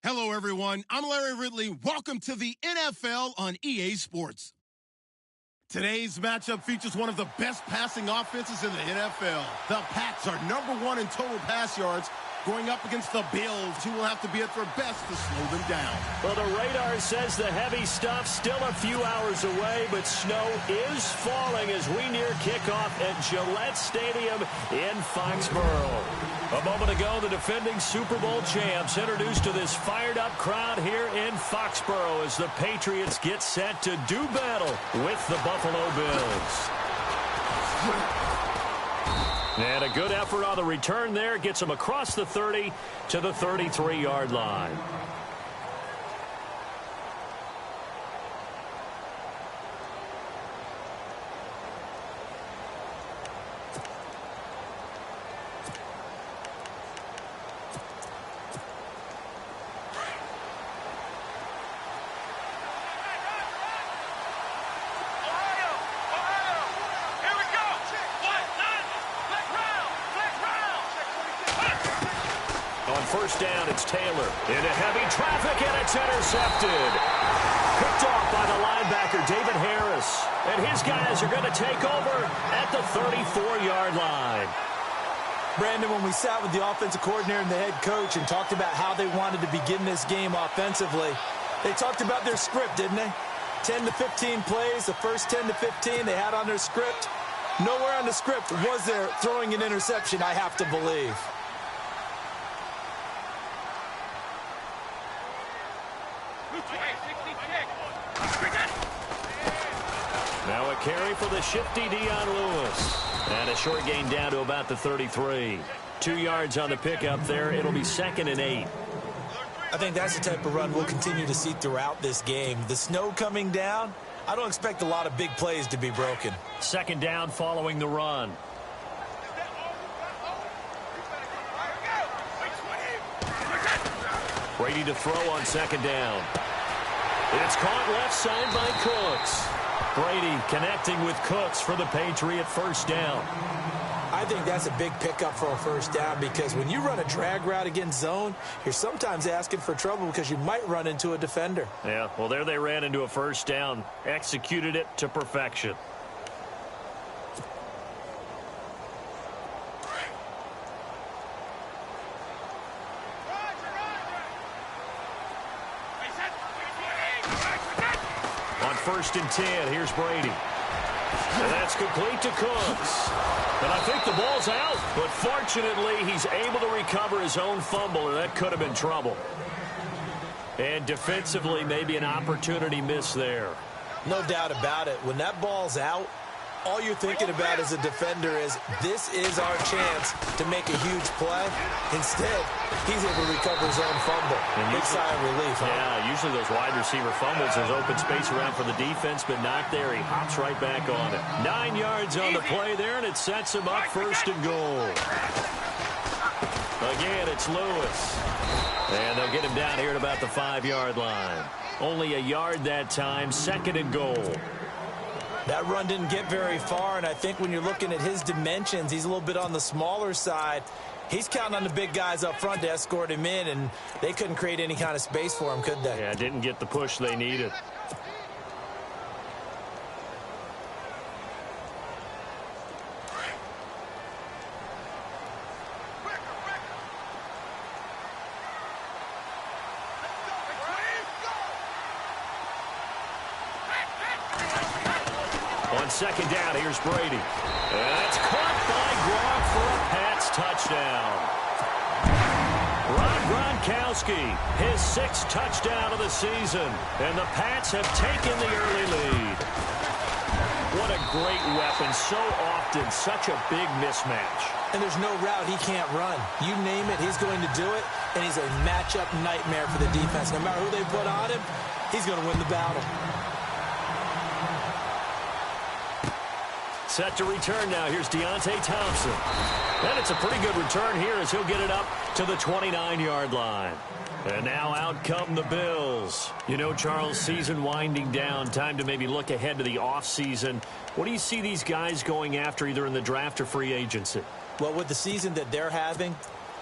Hello, everyone. I'm Larry Ridley. Welcome to the NFL on EA Sports. Today's matchup features one of the best passing offenses in the NFL. The Pats are #1 in total pass yards, going up against the Bills, who will have to be at their best to slow them down. Well, the radar says the heavy stuff's still a few hours away, but snow is falling as we near kickoff at Gillette Stadium in Foxborough. A moment ago, the defending Super Bowl champs introduced to this fired-up crowd here in Foxborough as the Patriots get set to do battle with the Buffalo Bills. And a good effort on the return there gets him across the 30 to the 33-yard line. First down, it's Taylor. Into heavy traffic, and it's intercepted. Picked off by the linebacker, David Harris. And his guys are going to take over at the 34-yard line. Brandon, when we sat with the offensive coordinator and the head coach and talked about how they wanted to begin this game offensively, they talked about their script, didn't they? 10 to 15 plays, the first 10 to 15 they had on their script. Nowhere on the script was there throwing an interception, I have to believe. Now a carry for the shifty Dion Lewis. And a short gain down to about the 33. 2 yards on the pickup there. It'll be 2nd and 8. I think that's the type of run we'll continue to see throughout this game. The snow coming down, I don't expect a lot of big plays to be broken. 2nd down following the run. Brady to throw on 2nd down. It's caught left side by Cooks. Brady connecting with Cooks for the Patriot first down. I think that's a big pickup for a first down because when you run a drag route against zone, you're sometimes asking for trouble because you might run into a defender. Yeah, well, there they ran into a first down. Executed it to perfection. First and 10. Here's Brady. And that's complete to Cooks. And I think the ball's out. But fortunately, he's able to recover his own fumble, and that could have been trouble. And defensively, maybe an opportunity miss there. No doubt about it. When that ball's out, all you're thinking about as a defender is, this is our chance to make a huge play. Instead, he's able to recover his own fumble. Big sigh of relief, huh? Yeah, usually those wide receiver fumbles, there's open space around for the defense, but not there. He hops right back on it. 9 yards on the play there, and it sets him up 1st and goal. Again, it's Lewis. And they'll get him down here at about the 5-yard line. Only a yard that time, 2nd and goal. That run didn't get very far, and I think when you're looking at his dimensions, he's a little bit on the smaller side. He's counting on the big guys up front to escort him in, and they couldn't create any kind of space for him, could they? Yeah, didn't get the push they needed. On 2nd down, here's Brady. And that's caught by Gronk for a Pats touchdown. Rob Gronkowski, his 6th touchdown of the season. And the Pats have taken the early lead. What a great weapon. So often, such a big mismatch. And there's no route he can't run. You name it, he's going to do it. And he's a matchup nightmare for the defense. No matter who they put on him, he's going to win the battle. Set to return now. Here's Deontay Thompson. And it's a pretty good return here as he'll get it up to the 29-yard line. And now out come the Bills. You know, Charles, season winding down. Time to maybe look ahead to the offseason. What do you see these guys going after either in the draft or free agency? Well, with the season that they're having,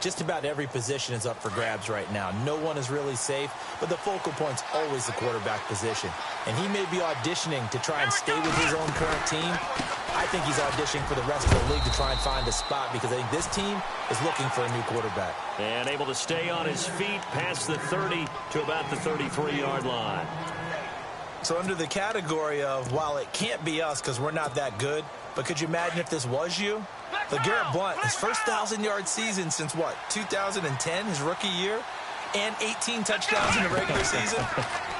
Just about every position is up for grabs right now. No one is really safe, but the focal point's always the quarterback position. And he may be auditioning to try and stay with his own current team. I think he's auditioning for the rest of the league to try and find a spot because I think this team is looking for a new quarterback. And able to stay on his feet past the 30 to about the 33-yard line. So under the category of, while it can't be us because we're not that good, but could you imagine if this was you? LeGarrette Blount, his first 1,000-yard season since, what, 2010, his rookie year? And 18 touchdowns in the regular season?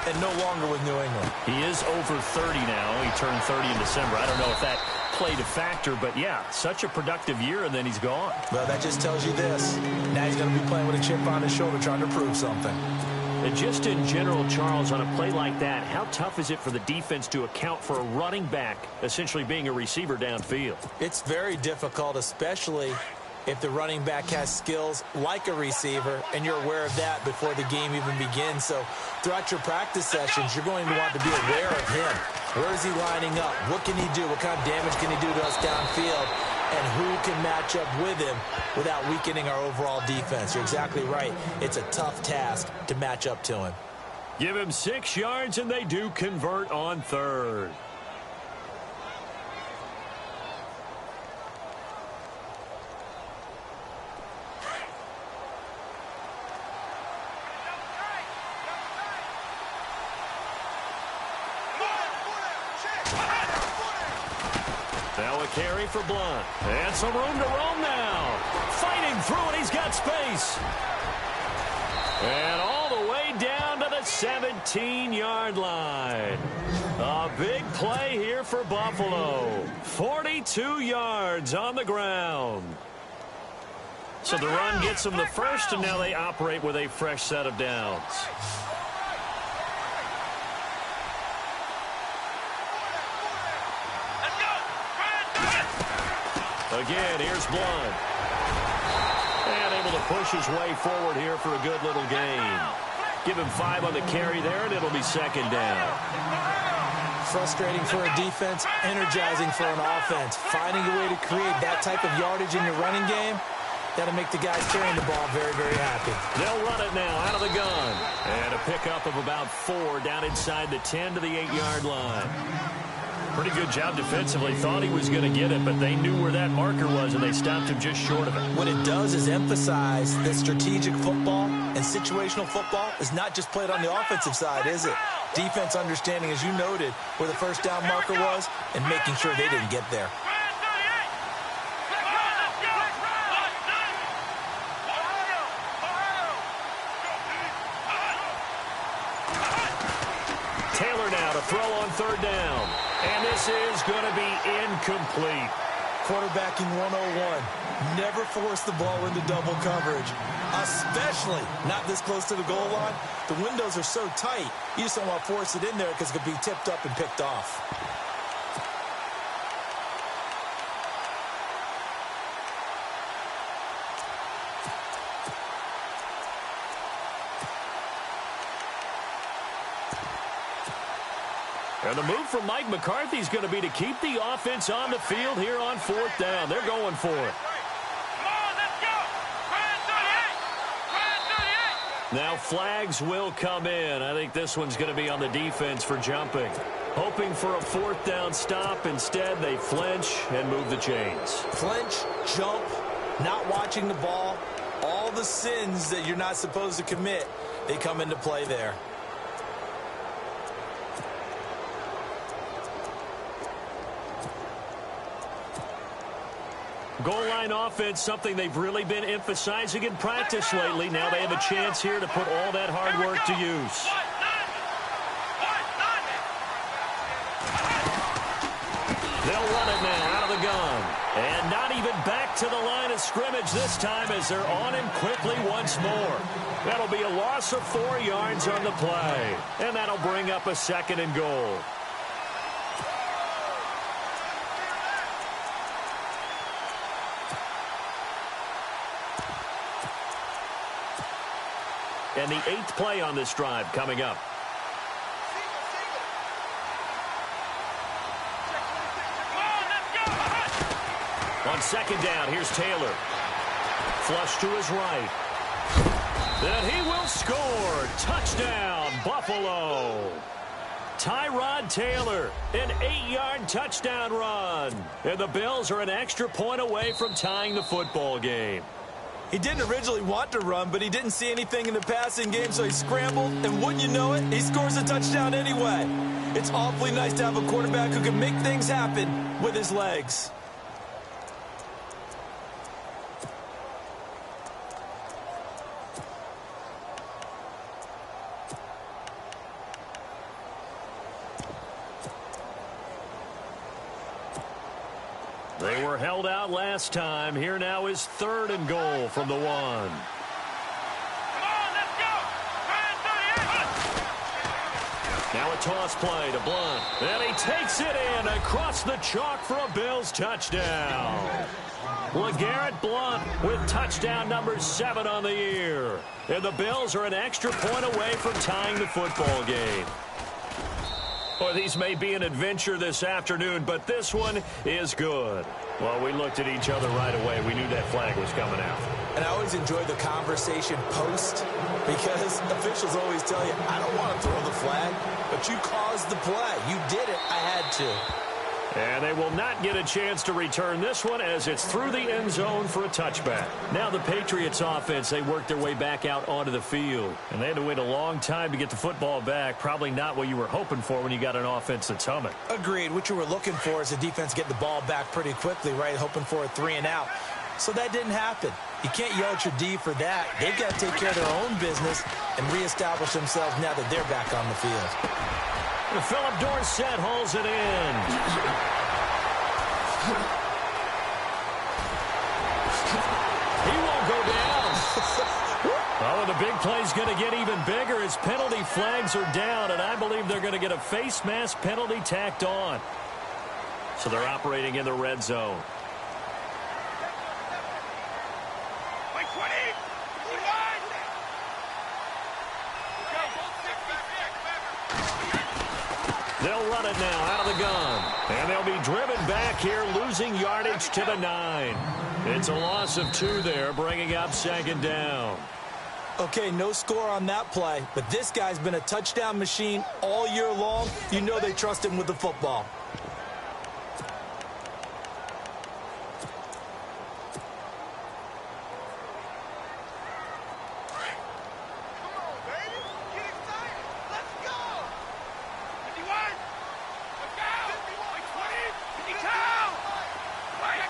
And no longer with New England. He is over 30 now. He turned 30 in December. I don't know if that played a factor, but yeah, such a productive year, and then he's gone. Well, that just tells you this. Now he's going to be playing with a chip on his shoulder trying to prove something. And just in general, Charles, on a play like that, how tough is it for the defense to account for a running back essentially being a receiver downfield? It's very difficult, especially if the running back has skills like a receiver, and you're aware of that before the game even begins. So throughout your practice sessions, you're going to want to be aware of him. Where is he lining up? What can he do? What kind of damage can he do to us downfield? And who can match up with him without weakening our overall defense? You're exactly right. It's a tough task to match up to him. Give him 6 yards, and they do convert on third. Now a carry for Blount. And some room to roam now. Fighting through it. He's got space. And all the way down to the 17-yard line. A big play here for Buffalo. 42 yards on the ground. So the run gets them the first, and now they operate with a fresh set of downs. Again, here's Blount. And able to push his way forward here for a good little gain. Give him 5 on the carry there, and it'll be second down. Frustrating for a defense, energizing for an offense. Finding a way to create that type of yardage in your running game, that'll make the guys carrying the ball very, very happy. They'll run it now out of the gun. And a pickup of about 4 down inside the 10 to the 8-yard line. Pretty good job defensively. Thought he was going to get it, but they knew where that marker was, and they stopped him just short of it. What it does is emphasize that strategic football and situational football is not just played on the offensive side, is it? Defense understanding, as you noted, where the first down marker was and making sure they didn't get there. Taylor now to throw on third down. And this is going to be incomplete. Quarterbacking 101. Never force the ball into double coverage, especially not this close to the goal line. The windows are so tight, you just don't want to force it in there because it could be tipped up and picked off. And the move from Mike McCarthy is going to be to keep the offense on the field here on fourth down. They're going for it. Now flags will come in. I think this one's going to be on the defense for jumping. Hoping for a fourth down stop. Instead, they flinch and move the chains. Flinch, jump, not watching the ball. All the sins that you're not supposed to commit, they come into play there. Goal line offense, something they've really been emphasizing in practice lately. Now they have a chance here to put all that hard work to use. They'll run it now out of the gun. And not even back to the line of scrimmage this time as they're on him quickly once more. That'll be a loss of 4 yards on the play. And that'll bring up a second and goal. And the 8th play on this drive coming up. On second down, here's Taylor. Flush to his right. And he will score. Touchdown, Buffalo. Tyrod Taylor, an 8-yard touchdown run. And the Bills are an extra point away from tying the football game. He didn't originally want to run, but he didn't see anything in the passing game, so he scrambled, and wouldn't you know it, he scores a touchdown anyway. It's awfully nice to have a quarterback who can make things happen with his legs. They were held out last time. Here now is 3rd and goal from the 1. Come on, let's go. Now a toss play to Blunt. And he takes it in across the chalk for a Bills touchdown. LeGarrette Blunt with touchdown number 7 on the year. And the Bills are an extra point away from tying the football game. Well, these may be an adventure this afternoon, but this one is good. Well, we looked at each other right away. We knew that flag was coming out. And I always enjoy the conversation post because officials always tell you, I don't want to throw the flag, but you caused the play. You did it. I had to. And they will not get a chance to return this one as it's through the end zone for a touchback. Now the Patriots offense, they worked their way back out onto the field. And they had to wait a long time to get the football back. Probably not what you were hoping for when you got an offense that's humming. Agreed. What you were looking for is the defense get the ball back pretty quickly, right? Hoping for a 3 and out. So that didn't happen. You can't yell at your D for that. They've got to take care of their own business and reestablish themselves now that they're back on the field. Philip Dorsett hauls it in. He won't go down. Oh, the big play's going to get even bigger as penalty flags are down, and I believe they're going to get a face mask penalty tacked on. So they're operating in the red zone. They'll run it now out of the gun. And they'll be driven back here, losing yardage to the 9. It's a loss of 2 there, bringing up 2nd down. Okay, no score on that play, but this guy's been a touchdown machine all year long. You know they trust him with the football.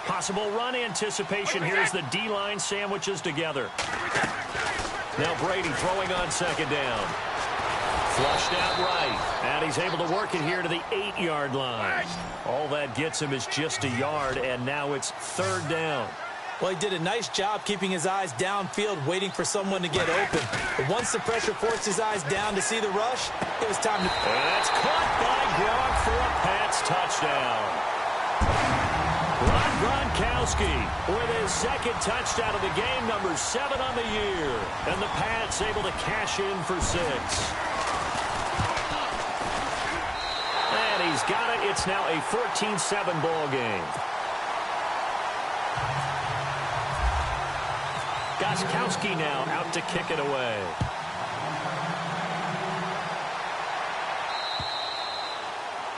Possible run anticipation. Here's the D-line sandwiches together. Now Brady throwing on 2nd down. Flushed out right. And he's able to work it here to the 8-yard line. All that gets him is just a yard, and now it's 3rd down. Well, he did a nice job keeping his eyes downfield, waiting for someone to get open. But once the pressure forced his eyes down to see the rush, it was time to... And that's caught by Gronk for a Pats touchdown. Ron Gronkowski with his 2nd touchdown of the game, number 7 on the year. And the Pats able to cash in for 6. And he's got it. It's now a 14-7 ball game. Gronkowski now out to kick it away.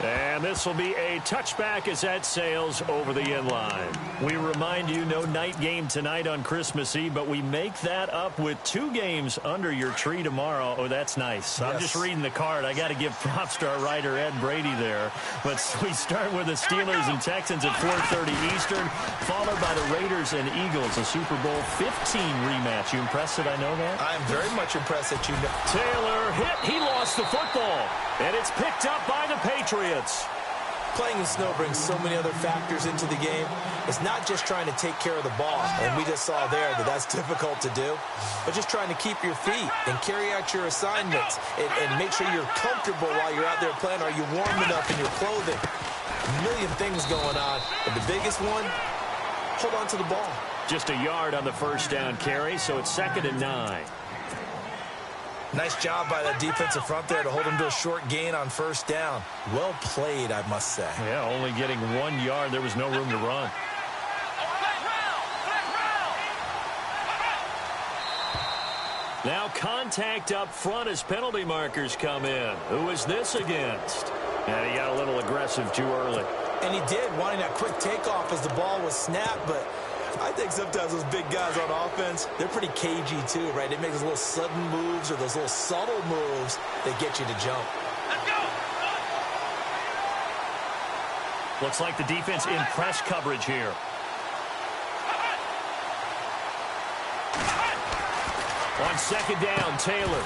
And this will be a touchback as that sails over the end line. We remind you, no night game tonight on Christmas Eve, but we make that up with 2 games under your tree tomorrow. Oh, that's nice. Yes. I'm just reading the card. I got to give props to our writer, Ed Brady, there. But we start with the Steelers and Texans at 4:30 Eastern, followed by the Raiders and Eagles, a Super Bowl 15 rematch. You impressed that I know that? I'm very much impressed that you know. Taylor hit. He lost the football. And it's picked up by the Patriots. Playing in snow brings so many other factors into the game. It's not just trying to take care of the ball, and we just saw there that that's difficult to do, but just trying to keep your feet and carry out your assignments and make sure you're comfortable while you're out there playing. Are you warm enough in your clothing? A million things going on, but the biggest one, hold on to the ball. Just a yard on the first down carry, so it's 2nd and 9. Nice job by that defensive front there to hold him to a short gain on first down. Well played, I must say. Yeah, only getting 1 yard. There was no room to run. Now contact up front as penalty markers come in. Who is this against? And he got a little aggressive too early. And he did, wanting that quick takeoff as the ball was snapped, but I think sometimes those big guys on offense, they're pretty cagey too, right? They make those little sudden moves or those little subtle moves that get you to jump. Let's go! Looks like the defense in press coverage here. On second down, Taylor.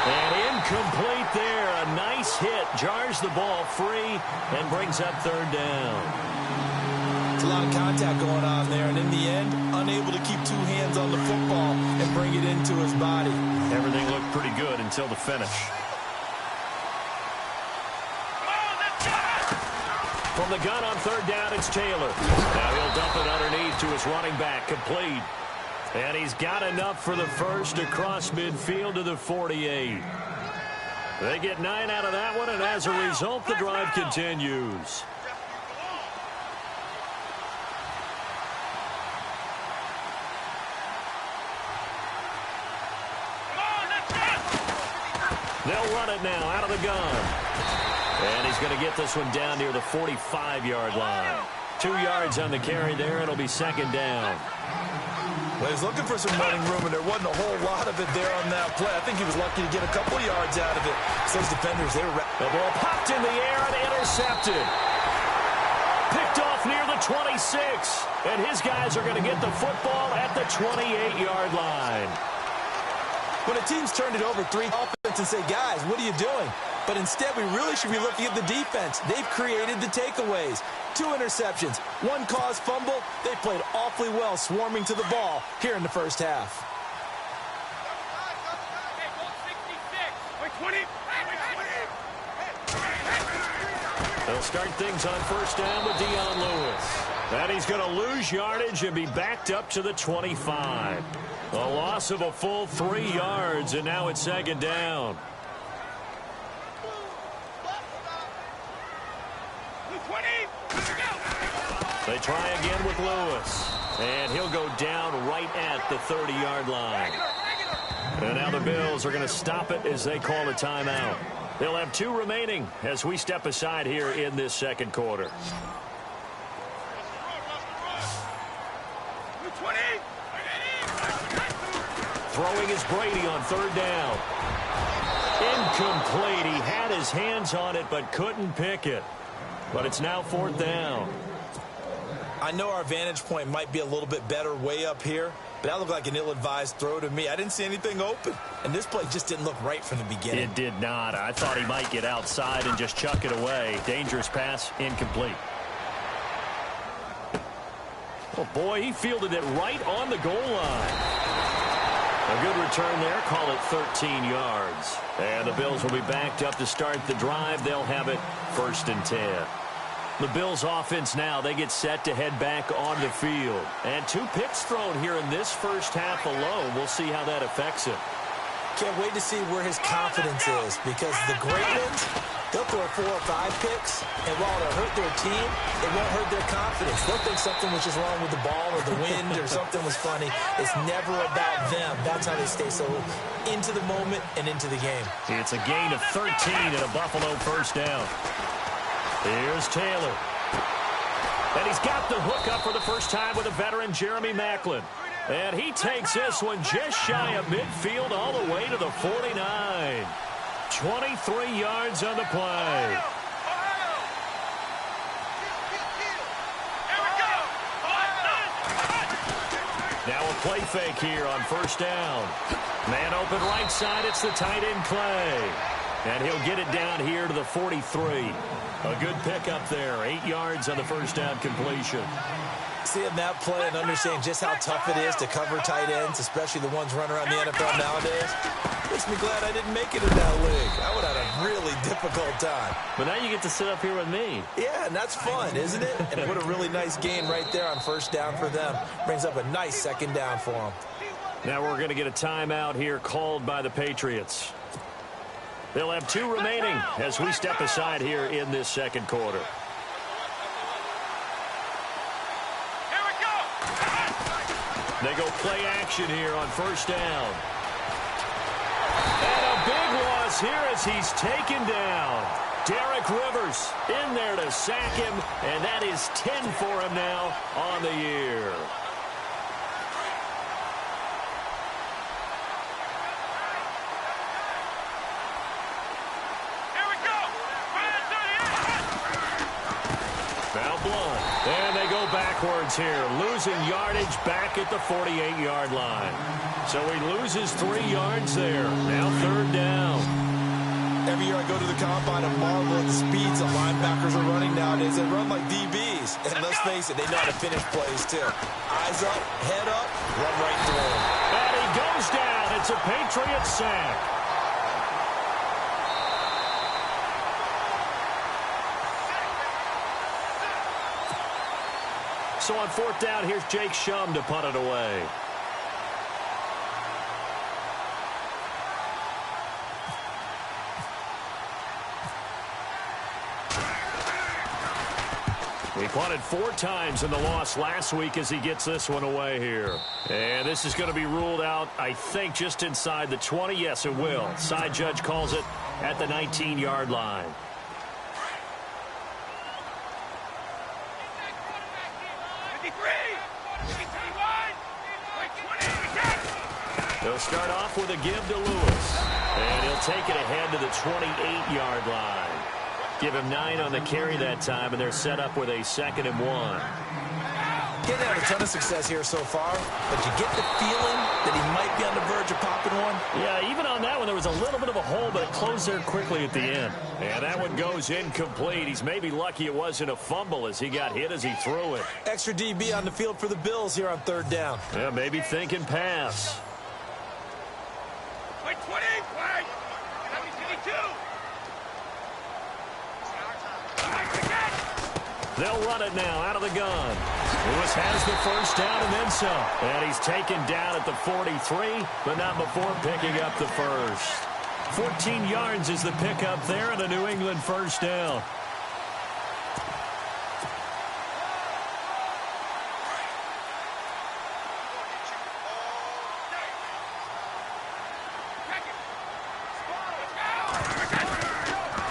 And incomplete there. A nice hit. Jars the ball free and brings up third down. It's a lot of contact going on there, and in the end, unable to keep two hands on the football and bring it into his body. Everything looked pretty good until the finish. From the gun on third down, it's Taylor. Now he'll dump it underneath to his running back, complete. And he's got enough for the first across midfield to the 48. They get 9 out of that one, and as a result, the drive continues. They'll run it now out of the gun. And he's going to get this one down near the 45-yard line. 2 yards on the carry there. It'll be second down. Well, he was looking for some running room, and there wasn't a whole lot of it there on that play. I think he was lucky to get a couple yards out of it. So those defenders, they were... The ball popped in the air and intercepted. Picked off near the 26. And his guys are going to get the football at the 28-yard line. When a team's turned it over 3 offense and say, guys, what are you doing? But instead, we really should be looking at the defense. They've created the takeaways. 2 interceptions, 1 caused fumble. They played awfully well swarming to the ball here in the first half. They'll start things on first down with Dion Lewis. And he's going to lose yardage and be backed up to the 25. A loss of a full 3 yards, and now it's second down. They try again with Lewis. And he'll go down right at the 30-yard line. And now the Bills are going to stop it as they call a timeout. They'll have 2 remaining as we step aside here in this second quarter. Throwing is Brady on third down. Incomplete. He had his hands on it but couldn't pick it. But it's now fourth down. I know our vantage point might be a little bit better way up here, but that looked like an ill-advised throw to me. I didn't see anything open, and this play just didn't look right from the beginning. It did not. I thought he might get outside and just chuck it away. Dangerous pass, incomplete. Oh, boy, he fielded it right on the goal line. A good return there. Call it 13 yards. And the Bills will be backed up to start the drive. They'll have it first and 10. The Bills offense now, they get set to head back on the field. And 2 picks thrown here in this first half alone. We'll see how that affects him. Can't wait to see where his confidence is, because the great ones, they'll throw 4 or 5 picks, and while it'll hurt their team, it won't hurt their confidence. They'll think something was just wrong with the ball or the wind or something was funny. It's never about them. That's how they stay so into the moment and into the game. It's a gain of 13 and a Buffalo first down. Here's Taylor. And he's got the hook up for the first time with a veteran, Jeremy Maclin. And he takes this one just shy of midfield all the way to the 49. 23 yards on the play. Now a play fake here on first down. Man open right side. It's the tight end Clay. And he'll get it down here to the 43. A good pickup there. 8 yards on the first down completion. Seeing that play and understanding just how tough it is to cover tight ends, especially the ones running around the NFL nowadays, makes me glad I didn't make it in that league. I would have had a really difficult time. But now you get to sit up here with me. Yeah, and that's fun, isn't it? And what a really nice gain right there on first down for them. Brings up a nice second down for them. Now we're going to get a timeout here called by the Patriots. They'll have 2 remaining as we step aside here in this second quarter. Here we go. They go play action here on first down. here as he's taken down. Derek Rivers in there to sack him, and that is 10 for him now on the year. Here we go. Foul blown. And they go backwards here, losing yardage back at the 48-yard line. So he loses 3 yards there. Now 3rd down. Every year I go to the combine and marvel at the speeds that linebackers are running nowadays. They run like DBs. And let's face it, they know how to finish plays too. Eyes up, head up, run right through him. And he goes down. It's a Patriot sack. So on 4th down, here's Jake Shum to punt it away. He punted 4 times in the loss last week as he gets this one away here. And this is going to be ruled out, I think, just inside the 20. Yes, it will. Side judge calls it at the 19-yard line. They'll start off with a give to Lewis. And he'll take it ahead to the 28-yard line. Give him 9 on the carry that time, and they're set up with a 2nd and 1. Getting had a ton of success here so far, but you get the feeling that he might be on the verge of popping one. Yeah, even on that one, there was a little bit of a hole, but it closed there quickly at the end. And that one goes incomplete. He's maybe lucky it wasn't a fumble as he got hit as he threw it. Extra DB on the field for the Bills here on 3rd down. Yeah, maybe thinking pass. Play 20, play. 72. They'll run it now out of the gun. Lewis has the 1st down and then some. And he's taken down at the 43, but not before picking up the 1st. 14 yards is the pickup there and a New England 1st down.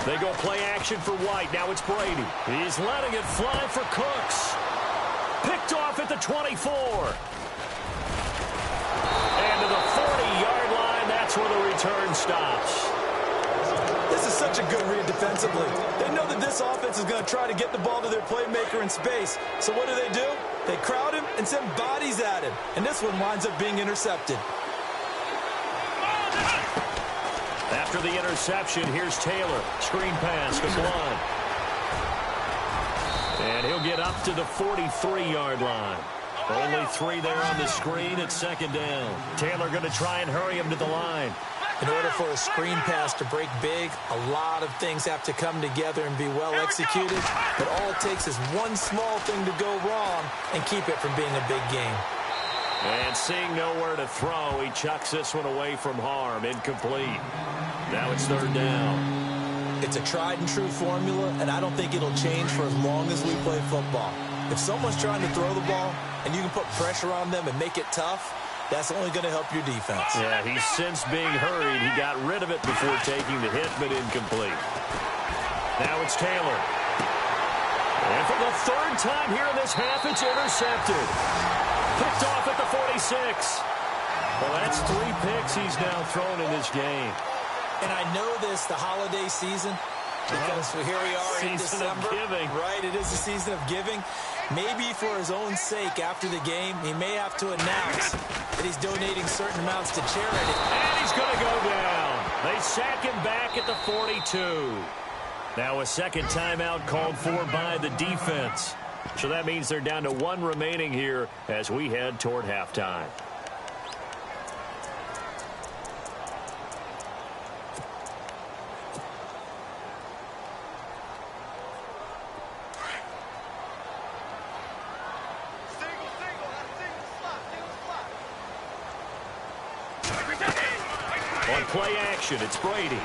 They go play action for White. Now it's Brady. He's letting it fly for Cooks. Picked off at the 24. And to the 40-yard line, that's where the return stops. This is such a good read defensively. They know that this offense is going to try to get the ball to their playmaker in space. So what do? They crowd him and send bodies at him. And this one winds up being intercepted. After the interception, here's Taylor. Screen pass to Blunt. And he'll get up to the 43-yard line. Only 3 there on the screen at 2nd down. Taylor going to try and hurry him to the line. In order for a screen pass to break big, a lot of things have to come together and be well executed. But all it takes is one small thing to go wrong and keep it from being a big game. And seeing nowhere to throw, he chucks this one away from harm. Incomplete. Now it's 3rd down. It's a tried-and-true formula, and I don't think it'll change for as long as we play football. If someone's trying to throw the ball and you can put pressure on them and make it tough, that's only going to help your defense. Yeah, he's since being hurried. He got rid of it before taking the hit, but incomplete. Now it's Taylor. And for the 3rd time here in this half, it's intercepted. Picked off at the 46. Well, that's 3 picks he's now thrown in this game. And I know this, the holiday season, because here we are in December. Season of giving. Right, it is the season of giving. Maybe for his own sake after the game, he may have to announce that he's donating certain amounts to charity. And he's going to go down. They sack him back at the 42. Now a 2nd timeout called for by the defense. So that means they're down to 1 remaining here as we head toward halftime. On play action, it's Brady.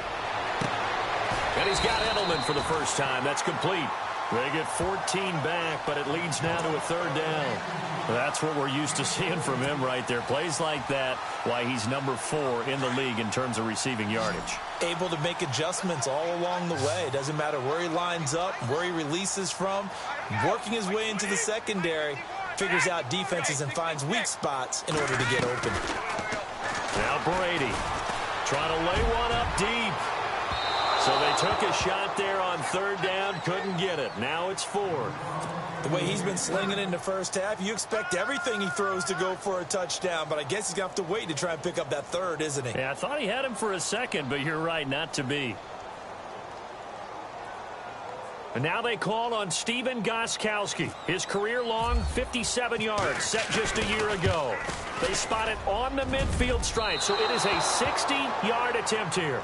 And he's got Edelman for the 1st time. That's complete. They get 14 back, but it leads now to a 3rd down. That's what we're used to seeing from him right there. Plays like that, why he's number 4 in the league in terms of receiving yardage. able to make adjustments all along the way. It doesn't matter where he lines up, where he releases from, working his way into the secondary, figures out defenses and finds weak spots in order to get open. Now Brady trying to lay one up deep. So they took a shot there on third down, couldn't get it. Now it's fourth. The way he's been slinging in the first half, you expect everything he throws to go for a touchdown, but I guess he's going to have to wait to try and pick up that third, isn't he? Yeah, I thought he had him for a second, but you're right, not to be. And now they call on Steven Gostkowski. His career-long 57 yards set just a year ago. They spot it on the midfield stripe, so it is a 60-yard attempt here.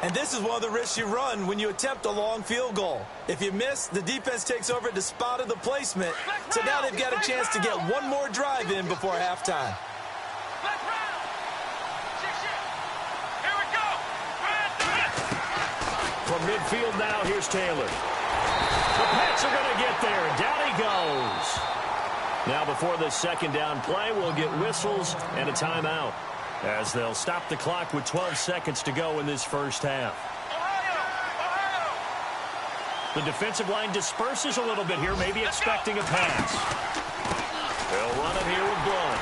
And this is one of the risks you run when you attempt a long field goal. If you miss, the defense takes over at the spot of the placement. So now they've got a chance to get one more drive in before halftime. From midfield now, here's Taylor. The Pats are going to get there, and down he goes. Now before this second down play, we'll get whistles and a timeout, as they'll stop the clock with 12 seconds to go in this first half. The defensive line disperses a little bit here, maybe expecting a pass. They'll run it here with Blunt.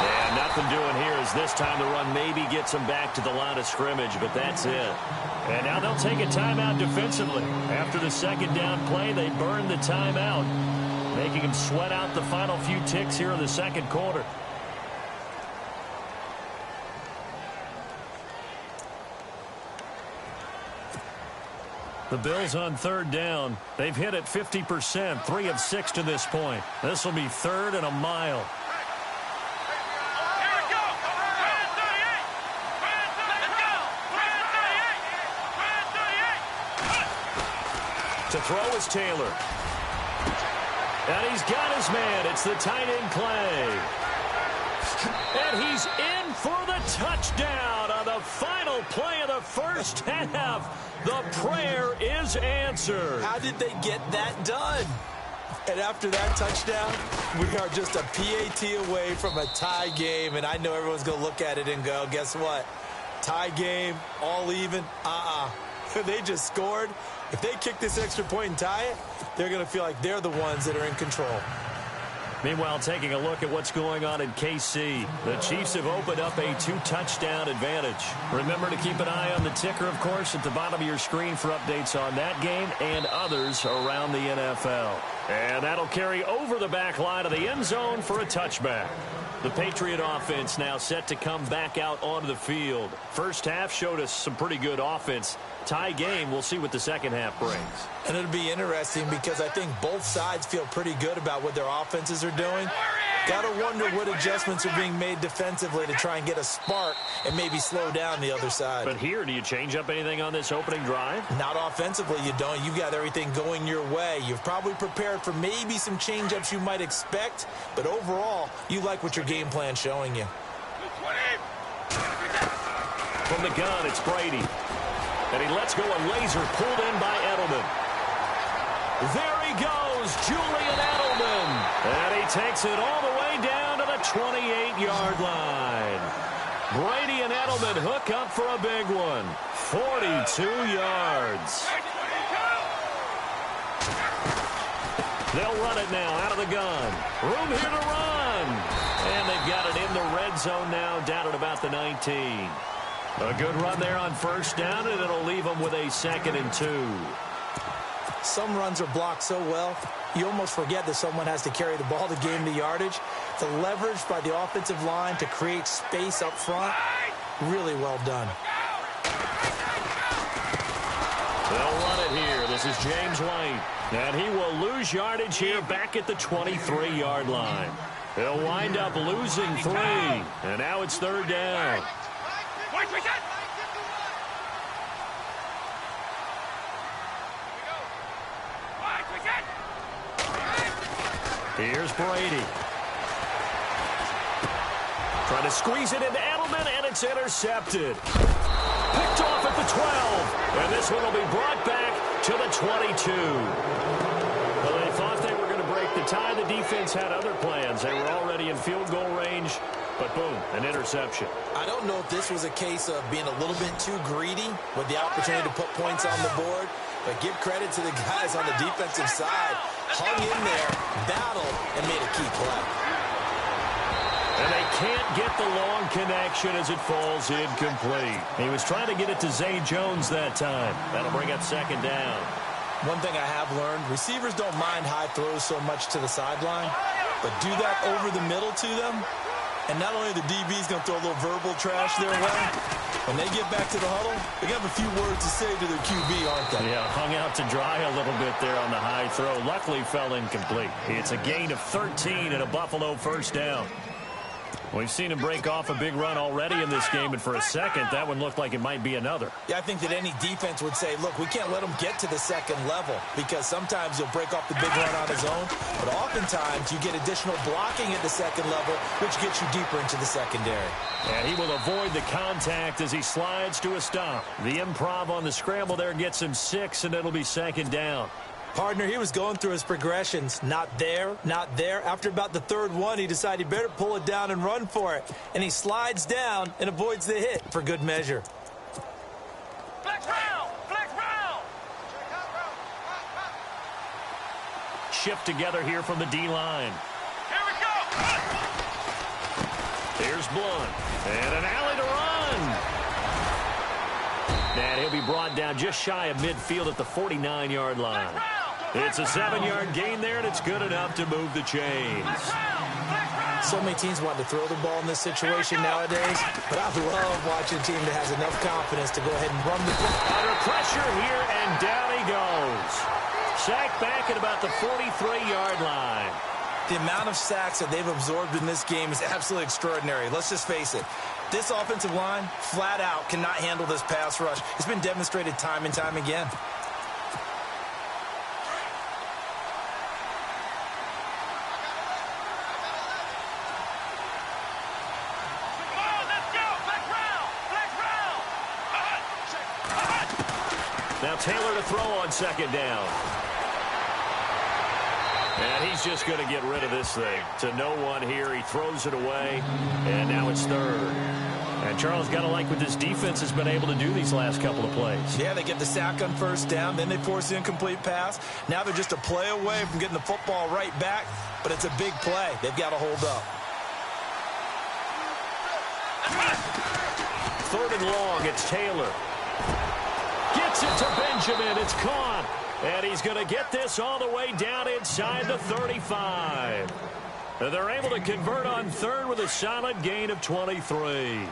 And nothing doing here as this time the run maybe gets them back to the line of scrimmage, but that's it. And now they'll take a timeout defensively. After the second down play, they burn the timeout, making them sweat out the final few ticks here in the second quarter. The Bills on third down. They've hit it 50%, 3 of 6 to this point. This will be third and a mile. To throw is Taylor. And he's got his man. It's the tight end Clay. And he's in for the touchdown on the final play of the first half. The prayer is answered. How did they get that done? And after that touchdown, we are just a PAT away from a tie game. And I know everyone's going to look at it and go, guess what? Tie game, all even, They just scored. If they kick this extra point and tie it, they're going to feel like they're the ones that are in control. Meanwhile, taking a look at what's going on in KC. The Chiefs have opened up a 2-touchdown advantage. Remember to keep an eye on the ticker, of course, at the bottom of your screen for updates on that game and others around the NFL. And that'll carry over the back line of the end zone for a touchback. The Patriot offense now set to come back out onto the field. First half showed us some pretty good offense. Tie game, we'll see what the second half brings. And it'll be interesting because I think both sides feel pretty good about what their offenses are doing. Got to wonder what adjustments are being made defensively to try and get a spark and maybe slow down the other side. But here, do you change up anything on this opening drive? Not offensively, you don't. You got everything going your way. You've probably prepared for maybe some change-ups you might expect, but overall, you like what your game plan's showing you. From the gun, it's Brady. And he lets go a laser pulled in by Edelman. There he goes, Julian Edelman. And he takes it all the way down to the 28-yard line. Brady and Edelman hook up for a big one. 42 yards. They'll run it now out of the gun. Room here to run. And they've got it in the red zone now, down at about the 19. A good run there on first down, and it'll leave them with a 2nd and 2. Some runs are blocked so well, you almost forget that someone has to carry the ball to gain the yardage. The leverage by the offensive line to create space up front, really well done. They'll run it here. This is James White. And he will lose yardage here back at the 23-yard line. He'll wind up losing 3. And now it's third down. Here's Brady. Trying to squeeze it into Edelman, and it's intercepted. Picked off at the 12. And this one will be brought back to the 22. Well, they thought they were going to break the tie. The defense had other plans. They were already in field goal range But boom, an interception. I don't know if this was a case of being a little bit too greedy with the opportunity to put points on the board, but give credit to the guys on the defensive side. Hung in there, battled, and made a key play. And they can't get the long connection as it falls incomplete. He was trying to get it to Zay Jones that time. That'll bring up second down. One thing I have learned, receivers don't mind high throws so much to the sideline, but do that over the middle to them, and not only the DB's going to throw a little verbal trash their way, when they get back to the huddle, they have a few words to say to their QB, aren't they? Yeah, hung out to dry a little bit there on the high throw. Luckily fell incomplete. It's a gain of 13 and a Buffalo first down. We've seen him break off a big run already in this game, and for a second, that one looked like it might be another. Yeah, I think that any defense would say, look, we can't let him get to the second level because sometimes he'll break off the big run on his own, but oftentimes you get additional blocking at the second level, which gets you deeper into the secondary. And he will avoid the contact as he slides to a stop. The improv on the scramble there gets him 6, and it'll be second down. Partner, he was going through his progressions. Not there, not there. After about the third one, he decided he better pull it down and run for it. And he slides down and avoids the hit for good measure. Flex round! Flex round! Shift together here from the D-line. Here we go! Here's Blunt. And an alley to run. And he'll be brought down just shy of midfield at the 49-yard line. It's a 7-yard gain there, and it's good enough to move the chains. So many teams want to throw the ball in this situation nowadays, but I love watching a team that has enough confidence to go ahead and run the ball. Under pressure here, and down he goes. Sacked back at about the 43-yard line. The amount of sacks that they've absorbed in this game is absolutely extraordinary. Let's just face it. This offensive line, flat out, cannot handle this pass rush. It's been demonstrated time and time again. Now Taylor to throw on second down. And he's just going to get rid of this thing. To no one here. He throws it away. And now it's third. And Charles, got to like what this defense has been able to do these last couple of plays. Yeah, they get the sack on first down. Then they force the incomplete pass. Now they're just a play away from getting the football right back. But it's a big play. They've got to hold up. Third and long. It's Taylor. Gets it to Benjamin. It's caught. And he's going to get this all the way down inside the 35. They're able to convert on third with a solid gain of 23.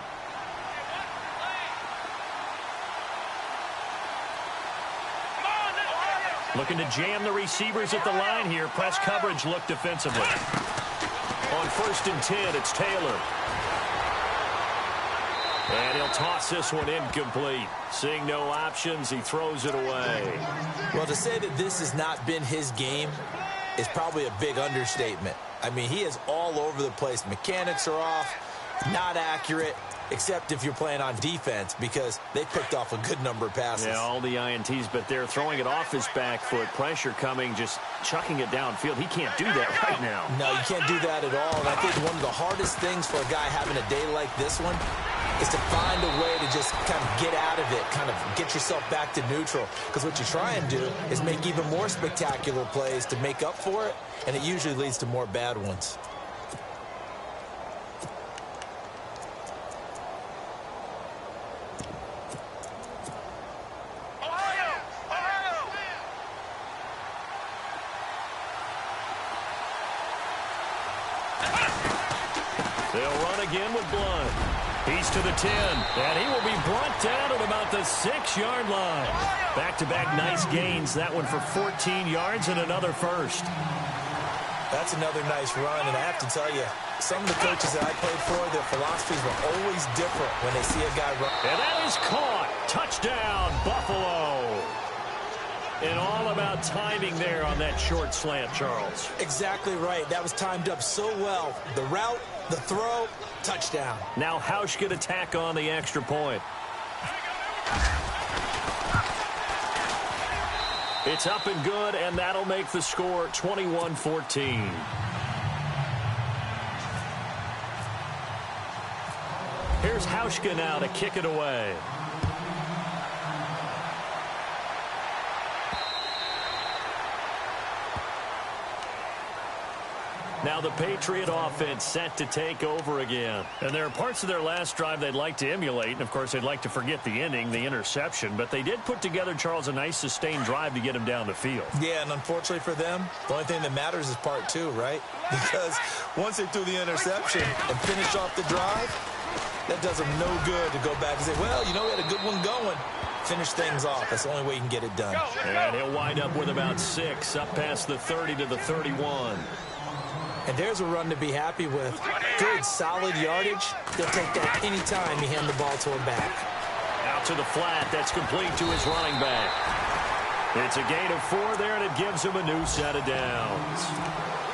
Looking to jam the receivers at the line here. Press coverage look defensively. On 1st and 10, it's Taylor. And he'll toss this one incomplete. Seeing no options, he throws it away. Well, to say that this has not been his game is probably a big understatement. I mean, he is all over the place. Mechanics are off, not accurate, except if you're playing on defense because they picked off a good number of passes. Yeah, all the INTs, but they're throwing it off his back foot. Pressure coming, just chucking it downfield. He can't do that right now. No, you can't do that at all. And I think one of the hardest things for a guy having a day like this one is to find a way to just kind of get out of it, kind of get yourself back to neutral. Because what you try and do is make even more spectacular plays to make up for it, and it usually leads to more bad ones. They'll run again with Blunt. He's to the 10, and he will be brought down at about the 6-yard line. Back-to-back nice gains. That one for 14 yards and another first. That's another nice run, and I have to tell you, some of the coaches that I played for, their philosophies were always different when they see a guy run. And that is caught. Touchdown, Buffalo. And all about timing there on that short slant, Charles. Exactly right. That was timed up so well. The route, the throw, touchdown. Now Hausch could attack on the extra point. It's up and good, and that'll make the score 21-14. Here's Hauschka now to kick it away. Now the Patriot offense set to take over again. And there are parts of their last drive they'd like to emulate. And, of course, they'd like to forget the ending, the interception. But they did put together, Charles, a nice sustained drive to get him down the field. Yeah, and unfortunately for them, the only thing that matters is part two, right? Because once they threw the interception and finished off the drive, that does them no good to go back and say, well, you know, we had a good one going. Finish things off. That's the only way you can get it done. And he'll wind up with about 6, up past the 30 to the 31. And there's a run to be happy with. Good, solid yardage. They'll take that anytime you hand the ball to him back. Out to the flat. That's complete to his running back. It's a gain of 4 there, and it gives him a new set of downs.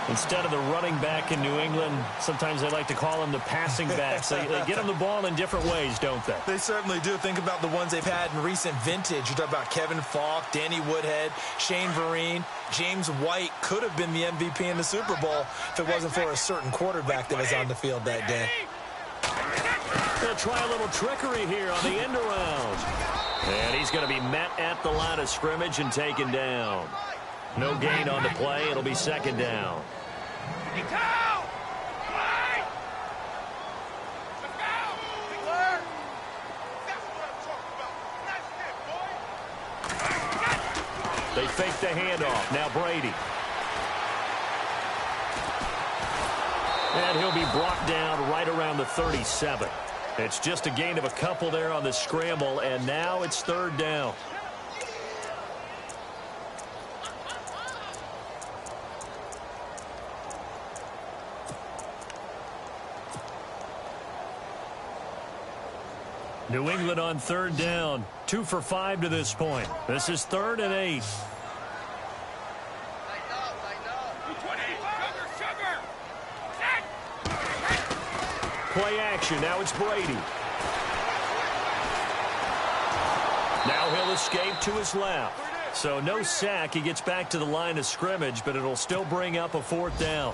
Instead of the running back in New England, sometimes they like to call them the passing backs. They get them the ball in different ways, don't they? They certainly do. Think about the ones they've had in recent vintage. You talk about Kevin Falk, Danny Woodhead, Shane Vereen. James White could have been the MVP in the Super Bowl if it wasn't for a certain quarterback that was on the field that day. They'll try a little trickery here on the end around. And he's going to be met at the line of scrimmage and taken down. No gain on the play. It'll be second down. They fake the handoff. Now Brady. And he'll be brought down right around the 37. It's just a gain of a couple there on the scramble, and now it's third down. New England on third down. 2 for 5 to this point. This is 3rd and 8. Play action. Now it's Brady. Now he'll escape to his left. So no sack. He gets back to the line of scrimmage, but it'll still bring up a 4th down.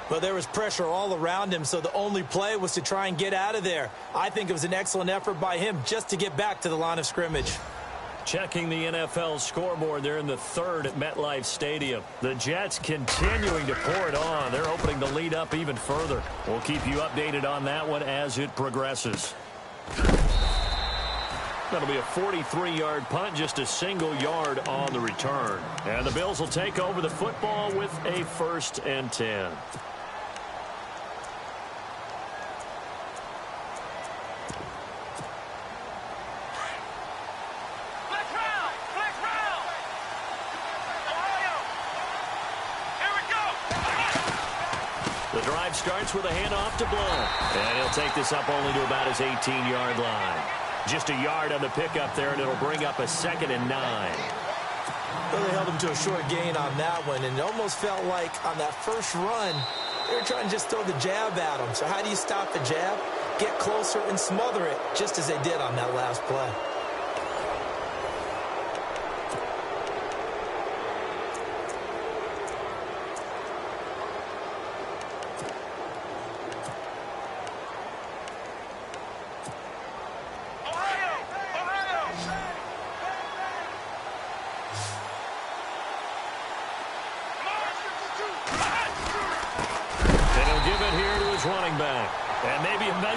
Well, there was pressure all around him, so the only play was to try and get out of there. I think it was an excellent effort by him just to get back to the line of scrimmage. Checking the NFL scoreboard, they're in the 3rd at MetLife Stadium. The Jets continuing to pour it on. They're opening the lead up even further. We'll keep you updated on that one as it progresses. That'll be a 43-yard punt, just a single yard on the return. And the Bills will take over the football with a 1st and 10. Starts with a handoff to Blount. And he'll take this up only to about his 18-yard line. Just a yard on the pickup there, and it'll bring up a 2nd and 9. Well, they held him to a short gain on that one, and it almost felt like on that first run, they were trying to just throw the jab at him. So how do you stop the jab? Get closer and smother it, just as they did on that last play.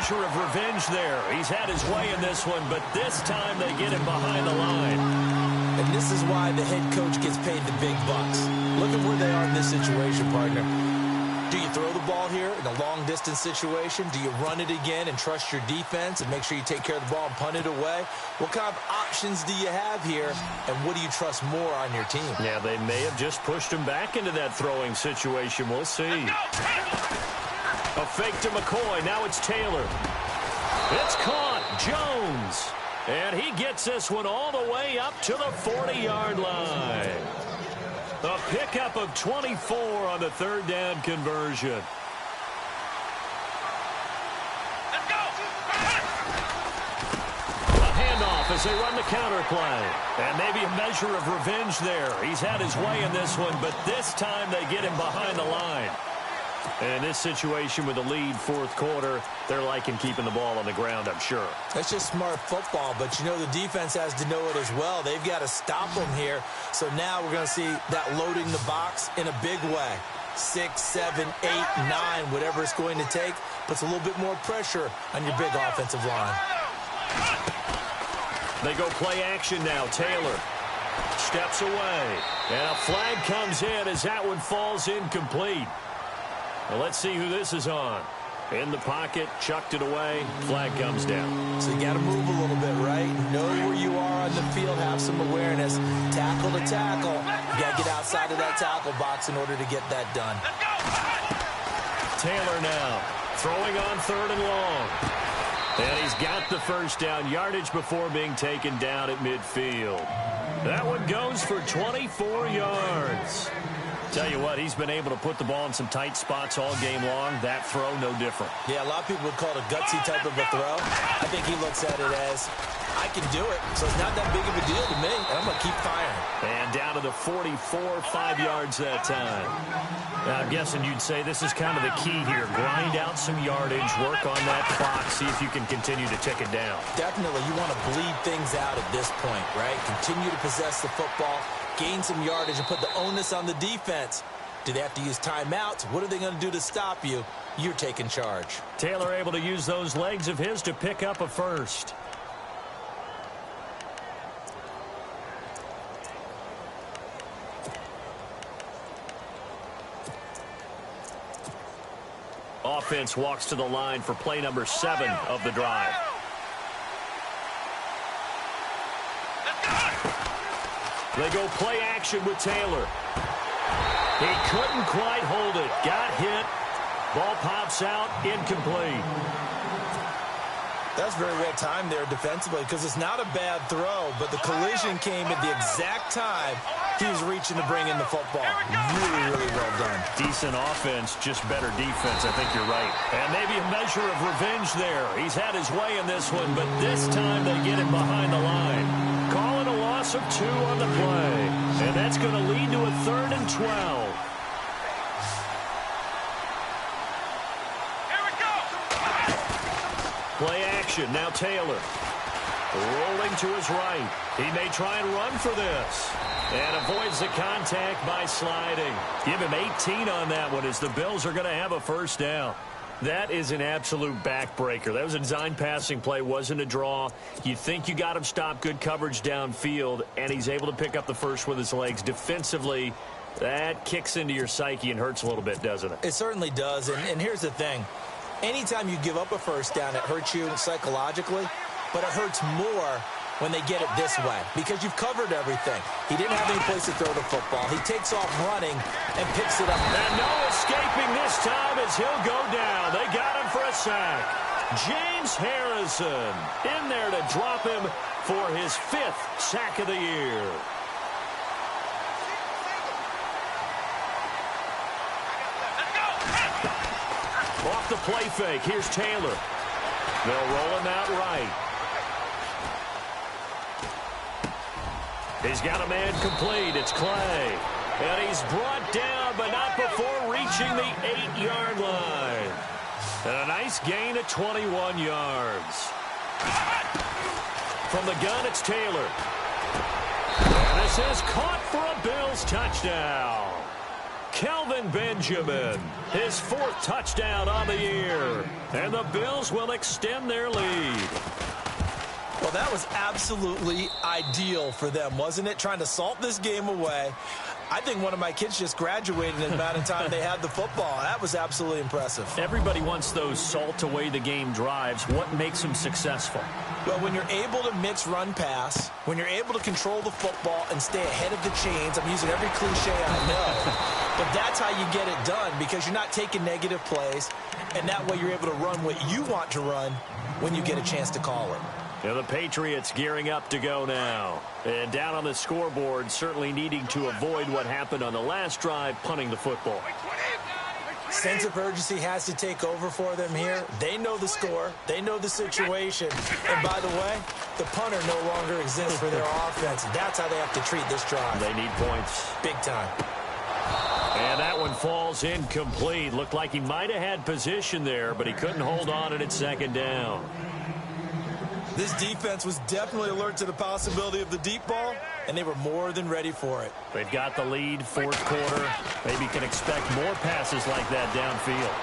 Of revenge there. He's had his way in this one, but this time they get him behind the line. And this is why the head coach gets paid the big bucks. Look at where they are in this situation, partner. Do you throw the ball here in a long-distance situation? Do you run it again and trust your defense and make sure you take care of the ball and punt it away? What kind of options do you have here, and what do you trust more on your team? Yeah, they may have just pushed him back into that throwing situation. We'll see. A fake to McCoy. Now it's Taylor. It's caught. Jones. And he gets this one all the way up to the 40-yard line. A pickup of 24 on the 3rd down conversion. Let's go. A handoff as they run the counter play. And maybe a measure of revenge there. He's had his way in this one, but this time they get him behind the line. And in this situation with the lead fourth quarter, they're liking keeping the ball on the ground, I'm sure. That's just smart football, but you know the defense has to know it as well. They've got to stop them here. So now we're going to see that loading the box in a big way. 6, 7, 8, 9, whatever it's going to take, puts a little bit more pressure on your big offensive line. They go play action now. Taylor steps away, and a flag comes in as that one falls incomplete. Well, let's see who this is on. In the pocket, chucked it away, flag comes down. So you got to move a little bit, right? Know where you are on the field, have some awareness. Tackle to tackle. You got to get outside of that tackle box in order to get that done. Taylor now throwing on 3rd and long. And he's got the first down, yardage before being taken down at midfield. That one goes for 24 yards. Tell you what, he's been able to put the ball in some tight spots all game long. That throw, no different. Yeah, a lot of people would call it a gutsy type of a throw. I think he looks at it as, I can do it, so it's not that big of a deal to me, and I'm going to keep firing. And down to the 44, 5 yards that time. Now, I'm guessing you'd say this is kind of the key here. Grind out some yardage, work on that clock, see if you can continue to tick it down. Definitely, you want to bleed things out at this point, right? Continue to possess the football, gain some yardage, and put the onus on the defense. Do they have to use timeouts? What are they going to do to stop you? You're taking charge. Taylor able to use those legs of his to pick up a first. Offense walks to the line for play number 7 of the drive. They go play action with Taylor. He couldn't quite hold it. Got hit. Ball pops out. Incomplete. That's very well timed there defensively because it's not a bad throw, but the collision came at the exact time he was reaching to bring in the football. Really, really well done. Decent offense, just better defense. I think you're right. And maybe a measure of revenge there. He's had his way in this one, but this time they get him behind the line. Calling a loss of 2 on the play. And that's going to lead to a 3rd and 12. Play action. Now Taylor. Rolling to his right. He may try and run for this. And avoids the contact by sliding. Give him 18 on that one as the Bills are going to have a first down. That is an absolute backbreaker. That was a design passing play. Wasn't a draw. You think you got him stopped. Good coverage downfield. And he's able to pick up the first with his legs. Defensively, that kicks into your psyche and hurts a little bit, doesn't it? It certainly does. And here's the thing. Anytime you give up a first down, it hurts you psychologically, but it hurts more when they get it this way because you've covered everything. He didn't have any place to throw the football. He takes off running and picks it up. And no escaping this time as he'll go down. They got him for a sack. James Harrison in there to drop him for his 5th sack of the year. Off the play fake, here's Taylor. They'll roll him out right. He's got a man complete. It's Clay. And he's brought down, but not before reaching the 8-yard line. And a nice gain of 21 yards. From the gun, it's Taylor. And this is caught for a Bills touchdown. Kelvin Benjamin, his 4th touchdown on the year. And the Bills will extend their lead. Well, that was absolutely ideal for them, wasn't it? Trying to salt this game away. I think one of my kids just graduated in the amount of time they had the football. That was absolutely impressive. Everybody wants those salt away the game drives. What makes them successful? Well, when you're able to mix run-pass, when you're able to control the football and stay ahead of the chains, I'm using every cliche I know, but that's how you get it done because you're not taking negative plays, and that way you're able to run what you want to run when you get a chance to call it. Yeah, the Patriots gearing up to go now. And down on the scoreboard, certainly needing to avoid what happened on the last drive, punting the football. Sense of urgency has to take over for them here. They know the score. They know the situation. And by the way, the punter no longer exists for their offense. That's how they have to treat this drive. They need points. Big time. And that one falls incomplete. Looked like he might have had position there, but he couldn't hold on at second down. This defense was definitely alert to the possibility of the deep ball, and they were more than ready for it. They've got the lead, fourth quarter. Maybe can expect more passes like that downfield.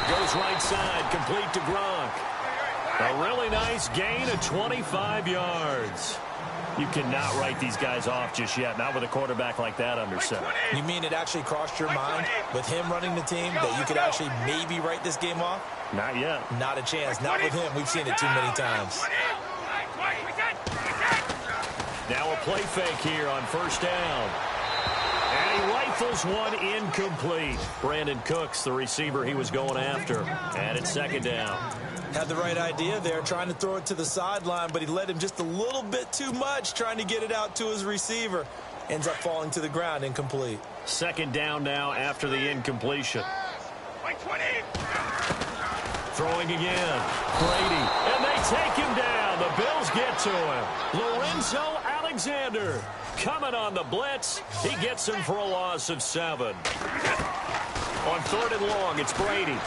Goes right side, complete to Gronk. A really nice gain of 25 yards. You cannot write these guys off just yet, not with a quarterback like that under center. You mean it actually crossed your mind with him running the team that you could actually maybe write this game off? Not yet. Not a chance. Not with him. We've seen it too many times. Now a play fake here on first down. And he rifles one incomplete. Brandon Cooks, the receiver he was going after. And it's second down. Had the right idea there, trying to throw it to the sideline, but he led him just a little bit too much, trying to get it out to his receiver. Ends up falling to the ground, incomplete. Second down now after the incompletion. Throwing again. Brady. And they take him down. The Bills get to him. Lorenzo Alexander coming on the blitz. He gets him for a loss of 7. On third and long, it's Brady.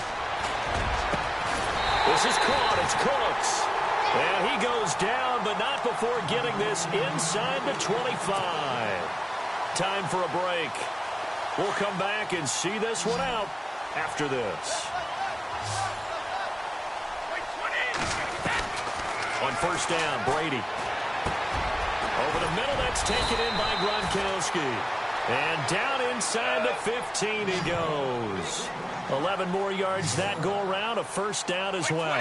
This is caught. It's Cooks. And he goes down, but not before getting this inside the 25. Time for a break. We'll come back and see this one out after this. On first down, Brady. Over the middle, that's taken in by Gronkowski. And down inside the 15 he goes. 11 more yards that go around, a first down as well.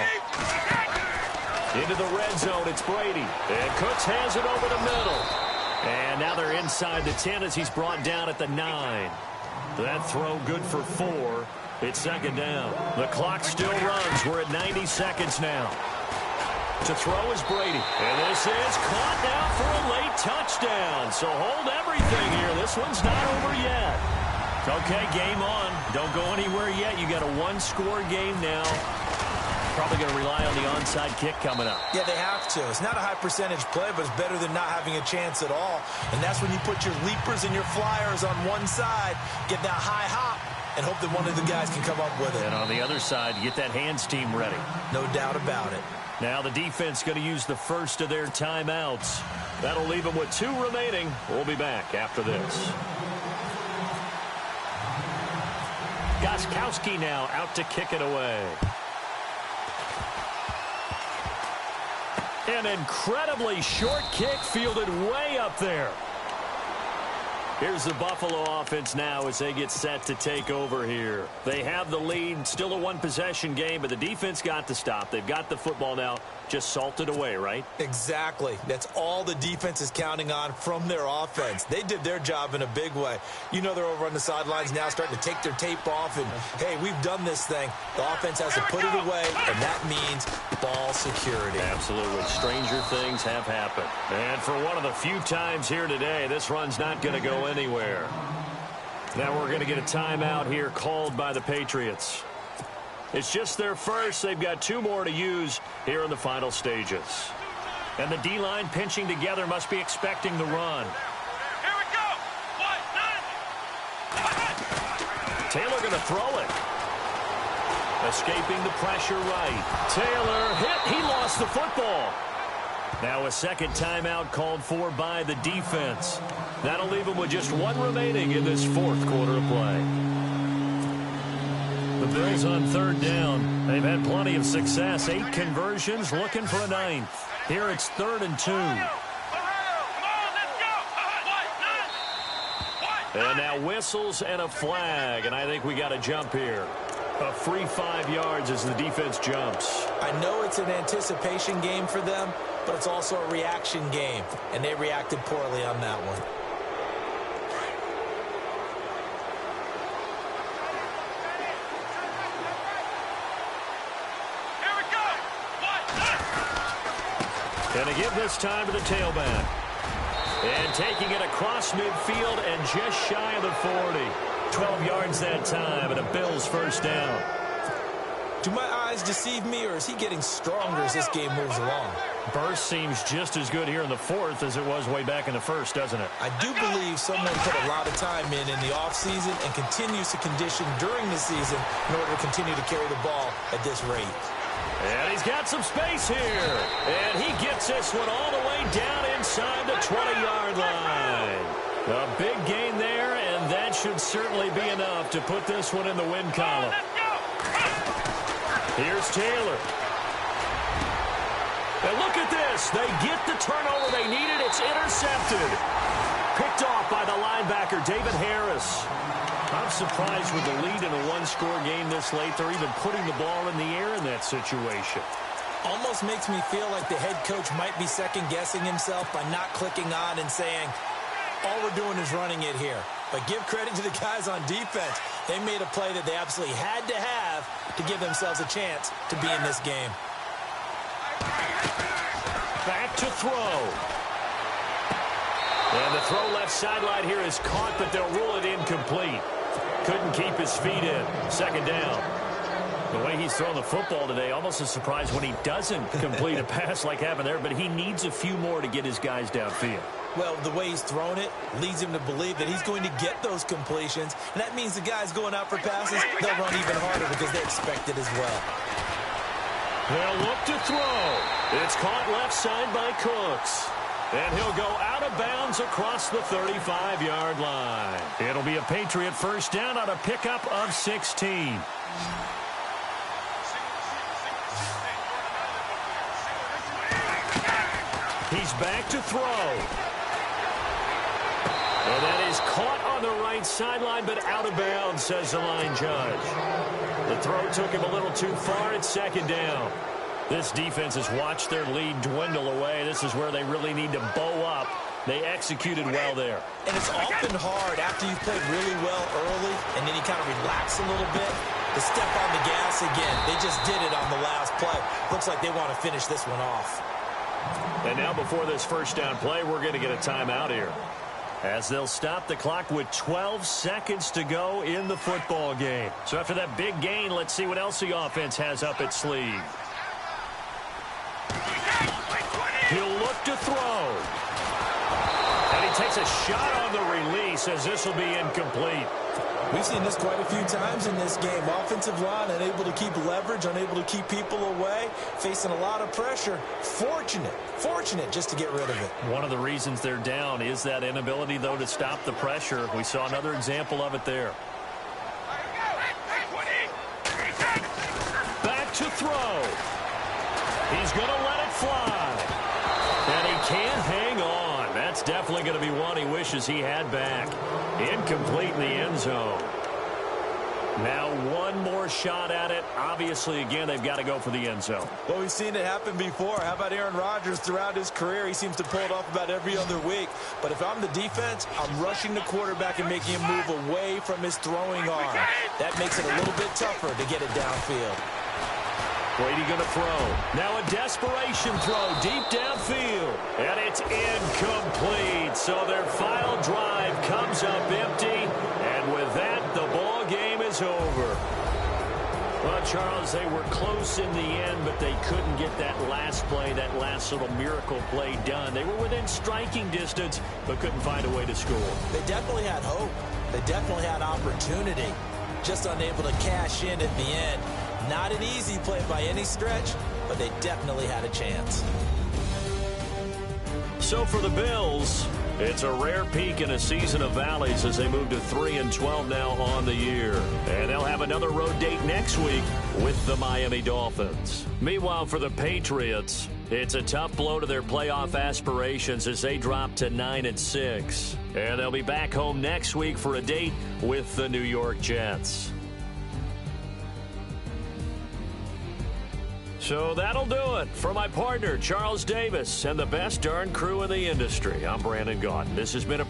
Into the red zone, it's Brady. And Cooks has it over the middle. And now they're inside the 10 as he's brought down at the 9. That throw good for 4. It's second down. The clock still runs. We're at 90 seconds now. To throw is Brady. And this is caught now for a late touchdown. So hold everything here. This one's not over yet. Okay, game on. Don't go anywhere yet. You got a one-score game now. Probably going to rely on the onside kick coming up. Yeah, they have to. It's not a high percentage play, but it's better than not having a chance at all. And that's when you put your leapers and your flyers on one side, get that high hop, and hope that one of the guys can come up with it. And on the other side, you get that hands team ready. No doubt about it. Now the defense going to use the first of their timeouts. That'll leave them with 2 remaining. We'll be back after this. Gostkowski now out to kick it away. An incredibly short kick fielded way up there. Here's the Buffalo offense now as they get set to take over here. They have the lead, still a one-possession game, but the defense got to stop. They've got the football now, just salted away, right? Exactly. That's all the defense is counting on from their offense. They did their job in a big way. You know they're over on the sidelines now starting to take their tape off and, hey, we've done this thing. The offense has to put it away, and that means ball security. Absolutely. Stranger things have happened. And for one of the few times here today, this run's not going to go anywhere. Now we're going to get a timeout here called by the Patriots. It's just their first. They've got 2 more to use here in the final stages. And the D-line pinching together must be expecting the run. Here we go. 1-9. Taylor going to throw it. Escaping the pressure right. Taylor hit. He lost the football. Now a second timeout called for by the defense. That'll leave them with just 1 remaining in this fourth quarter of play. The Bills on third down. They've had plenty of success. 8 conversions, looking for a 9th. Here it's 3rd and 2. And now whistles and a flag, and I think we got a jump here. A free 5 yards as the defense jumps. I know it's an anticipation game for them, but it's also a reaction game, and they reacted poorly on that one. Going to give this time to the tailback. And taking it across midfield and just shy of the 40. 12 yards that time, and a Bills first down. Do my eyes deceive me, or is he getting stronger as this game moves along? Burst seems just as good here in the fourth as it was way back in the first, doesn't it? I do believe someone put a lot of time in the offseason and continues to condition during the season in order to continue to carry the ball at this rate. And he's got some space here. And he gets this one all the way down inside the 20-yard line. A big gain there, and that should certainly be enough to put this one in the win column. Here's Taylor. And look at this. They get the turnover they needed. It's intercepted. Picked off by the linebacker, David Harris. I'm surprised with the lead in a one-score game this late. They're even putting the ball in the air in that situation. Almost makes me feel like the head coach might be second-guessing himself by not clicking on and saying, all we're doing is running it here. But give credit to the guys on defense. They made a play that they absolutely had to have to give themselves a chance to be in this game. Back to throw. And the throw left sideline here is caught, but they'll rule it incomplete. Couldn't keep his feet in. Second down. The way he's throwing the football today, almost a surprise when he doesn't complete a pass like happened there, but he needs a few more to get his guys downfield. Well, the way he's thrown it leads him to believe that he's going to get those completions, and that means the guys going out for passes, they'll run even harder because they expect it as well. They'll look to throw. It's caught left side by Cooks. And he'll go out of bounds across the 35-yard line. It'll be a Patriot first down on a pickup of 16. He's back to throw. And that is caught on the right sideline, but out of bounds, says the line judge. The throw took him a little too far. It's second down. This defense has watched their lead dwindle away. This is where they really need to bow up. They executed well there. And it's often hard after you've played really well early and then you kind of relax a little bit to step on the gas again. They just did it on the last play. Looks like they want to finish this one off. And now before this first down play, we're going to get a timeout here, as they'll stop the clock with 12 seconds to go in the football game. So after that big gain, let's see what else the offense has up its sleeve. He'll look to throw. And he takes a shot on the release as this will be incomplete. We've seen this quite a few times in this game. Offensive line unable to keep leverage, unable to keep people away, facing a lot of pressure. Fortunate just to get rid of it. One of the reasons they're down is that inability, though, to stop the pressure. We saw another example of it there. Back to throw. He's going to let it fly. And he can't hang on. That's definitely going to be one he wishes he had back. Incomplete in the end zone. Now one more shot at it. Obviously, again, they've got to go for the end zone. Well, we've seen it happen before. How about Aaron Rodgers throughout his career? He seems to pull it off about every other week. But if I'm the defense, I'm rushing the quarterback and making him move away from his throwing arm. That makes it a little bit tougher to get it downfield. Brady going to throw. Now a desperation throw deep downfield. And it's incomplete. So their final drive comes up empty. And with that, the ball game is over. Well, Charles, they were close in the end, but they couldn't get that last play, that last little miracle play done. They were within striking distance, but couldn't find a way to score. They definitely had hope. They definitely had opportunity. Just unable to cash in at the end. Not an easy play by any stretch, but they definitely had a chance. So for the Bills, it's a rare peak in a season of valleys as they move to 3-12 now on the year. And they'll have another road date next week with the Miami Dolphins. Meanwhile, for the Patriots, it's a tough blow to their playoff aspirations as they drop to 9-6. And they'll be back home next week for a date with the New York Jets. So that'll do it. For my partner, Charles Davis, and the best darn crew in the industry, I'm Brandon Gaudin. This has been a